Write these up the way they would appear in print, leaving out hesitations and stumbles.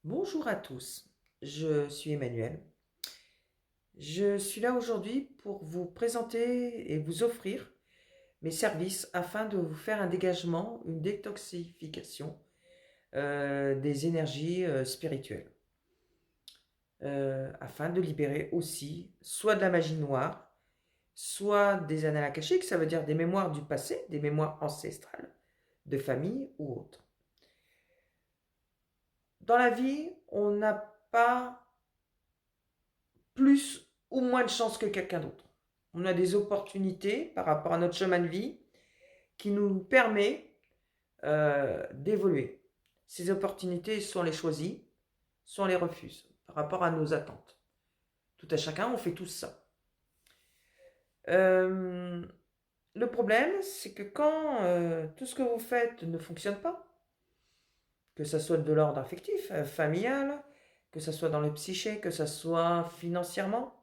Bonjour à tous, je suis Emmanuel. Je suis là aujourd'hui pour vous présenter et vous offrir mes services afin de vous faire un dégagement, une détoxification des énergies spirituelles. Afin de libérer aussi soit de la magie noire, soit des annales akashiques, ça veut dire des mémoires du passé, des mémoires ancestrales, de famille ou autres. Dans la vie, on n'a pas plus ou moins de chance que quelqu'un d'autre. On a des opportunités par rapport à notre chemin de vie qui nous permet d'évoluer. Ces opportunités, soit on les choisit, soit on les refuse par rapport à nos attentes. Tout à chacun, on fait tout ça. Euh, le problème, c'est que quand tout ce que vous faites ne fonctionne pas, que ce soit de l'ordre affectif, familial, que ce soit dans le psyché, que ce soit financièrement,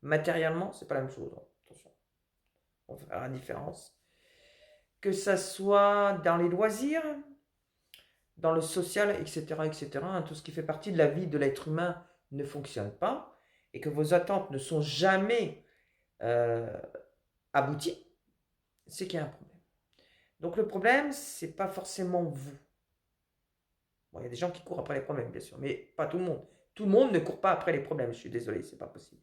matériellement, c'est pas la même chose. Attention, on va faire la différence. Que ça soit dans les loisirs, dans le social, etc., etc., tout ce qui fait partie de la vie de l'être humain ne fonctionne pas, et que vos attentes ne sont jamais euh, abouties, c'est qu'il y a un problème. Donc le problème, c'est pas forcément vous. Bon, il y a des gens qui courent après les problèmes, bien sûr, mais pas tout le monde. Tout le monde ne court pas après les problèmes, je suis désolé, c'est pas possible.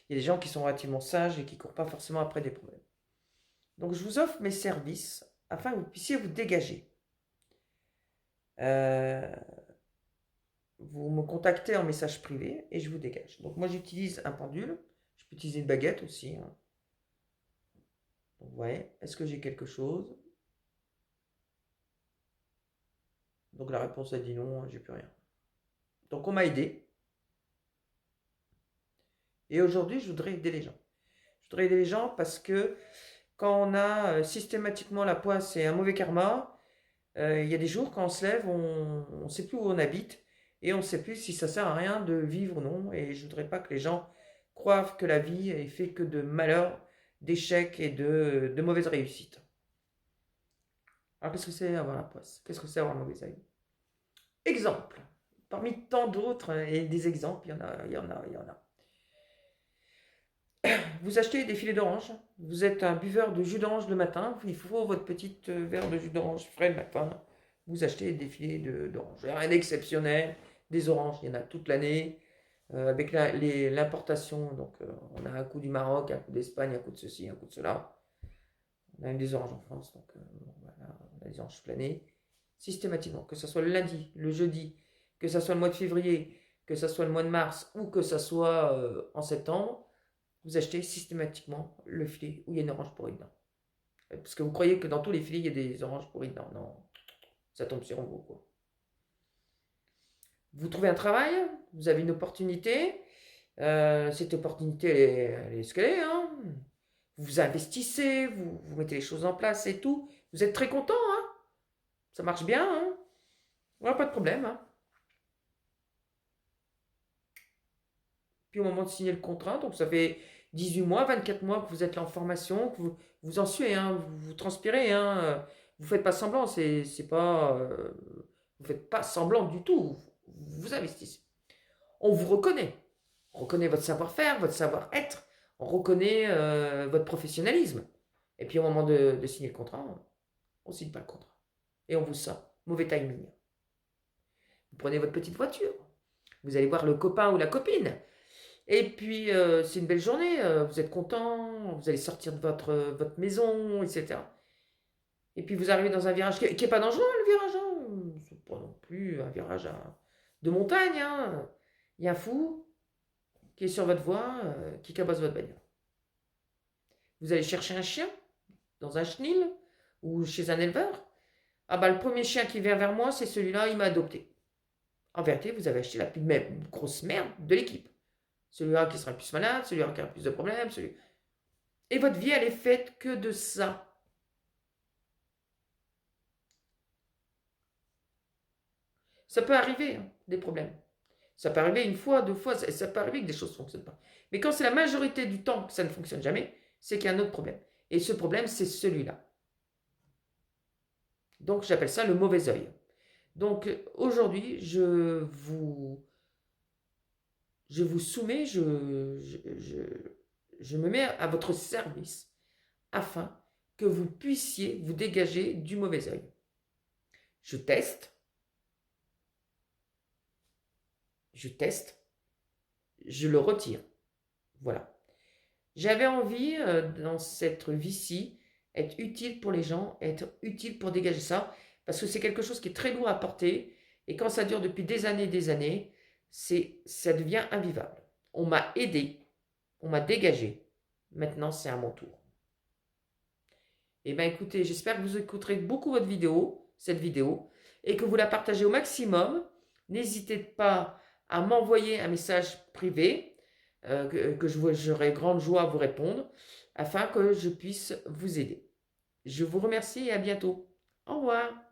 Il y a des gens qui sont relativement sages et qui ne courent pas forcément après des problèmes. Donc je vous offre mes services afin que vous puissiez vous dégager. Euh, vous me contactez en message privé et je vous dégage. Donc moi j'utilise un pendule, je peux utiliser une baguette aussi, hein. Donc vous voyez, est-ce que j'ai quelque chose? Donc la réponse a dit non, j'ai plus rien. Donc on m'a aidé. Et aujourd'hui je voudrais aider les gens. Je voudrais aider les gens parce que quand on a systématiquement la poisse et un mauvais karma, il y a des jours quand on se lève, on ne sait plus où on habite et on ne sait plus si ça sert à rien de vivre ou non. Et je ne voudrais pas que les gens croient que la vie est faite que de malheurs, d'échecs et de mauvaises réussites. Alors qu'est-ce que c'est avoir la poisse? Qu'est-ce que c'est avoir un mauvais œil? Exemple. Parmi tant d'autres, et des exemples, il y en a, il y en a, il y en a. Vous achetez des filets d'orange, vous êtes un buveur de jus d'orange le matin, il faut votre petit verre de jus d'orange frais le matin, vous achetez des filets d'orange. Rien d'exceptionnel, des oranges, il y en a toute l'année, avec l'importation, donc on a un coup du Maroc, un coup d'Espagne, un coup de ceci, un coup de cela. On a même des oranges en France, donc bon, voilà, on a des oranges toute l'année. Systématiquement, que ce soit le lundi, le jeudi, que ce soit le mois de février, que ce soit le mois de mars ou que ce soit en septembre, vous achetez systématiquement le filet où il y a une orange pourrie dedans. Parce que vous croyez que dans tous les filets, il y a des oranges pourries dedans. Non, ça tombe sur vous, quoi. Vous trouvez un travail, vous avez une opportunité, cette opportunité, elle est ce qu'elle est, hein. Vous investissez, vous mettez les choses en place et tout. Vous êtes très content, hein. Ça marche bien, hein. Ouais, pas de problème, hein. Puis au moment de signer le contrat, donc ça fait 18 mois, 24 mois que vous êtes là en formation, que vous en suez, hein, vous transpirez, hein, vous faites pas semblant, c'est pas, vous faites pas semblant du tout, vous investissez. On vous reconnaît, on reconnaît votre savoir-faire, votre savoir-être, on reconnaît votre professionnalisme. Et puis au moment de signer le contrat, on signe pas le contrat. Et on vous sort, mauvais timing. Vous prenez votre petite voiture, vous allez voir le copain ou la copine. Et puis, c'est une belle journée, vous êtes content, vous allez sortir de votre maison, etc. Et puis, vous arrivez dans un virage qui est pas dangereux, le virage, hein. C'est pas non plus un virage de montagne, hein. Il y a un fou qui est sur votre voie, qui cabosse votre bagnole. Vous allez chercher un chien dans un chenil ou chez un éleveur. Ah bah, le premier chien qui vient vers moi, c'est celui-là, il m'a adopté. En vérité, vous avez acheté la plus grosse merde de l'équipe. Celui-là qui sera le plus malade, celui-là qui aura plus de problèmes, celui. Et votre vie, elle est faite que de ça. Ça peut arriver, hein, des problèmes. Ça peut arriver une fois, deux fois, ça peut arriver que des choses ne fonctionnent pas. Mais quand c'est la majorité du temps que ça ne fonctionne jamais, c'est qu'il y a un autre problème. Et ce problème, c'est celui-là. Donc j'appelle ça le mauvais œil. Donc aujourd'hui, je vous soumets, je me mets à votre service afin que vous puissiez vous dégager du mauvais œil. Je teste, je teste, je le retire. Voilà. J'avais envie, dans cette vie-ci, être utile pour les gens, être utile pour dégager ça, parce que c'est quelque chose qui est très lourd à porter, et quand ça dure depuis des années, ça devient invivable. On m'a aidé, on m'a dégagé, maintenant c'est à mon tour. Eh bien écoutez, j'espère que vous écouterez beaucoup cette vidéo, et que vous la partagez au maximum. N'hésitez pas à m'envoyer un message privé, j'aurai grande joie à vous répondre, afin que je puisse vous aider. Je vous remercie et à bientôt. Au revoir.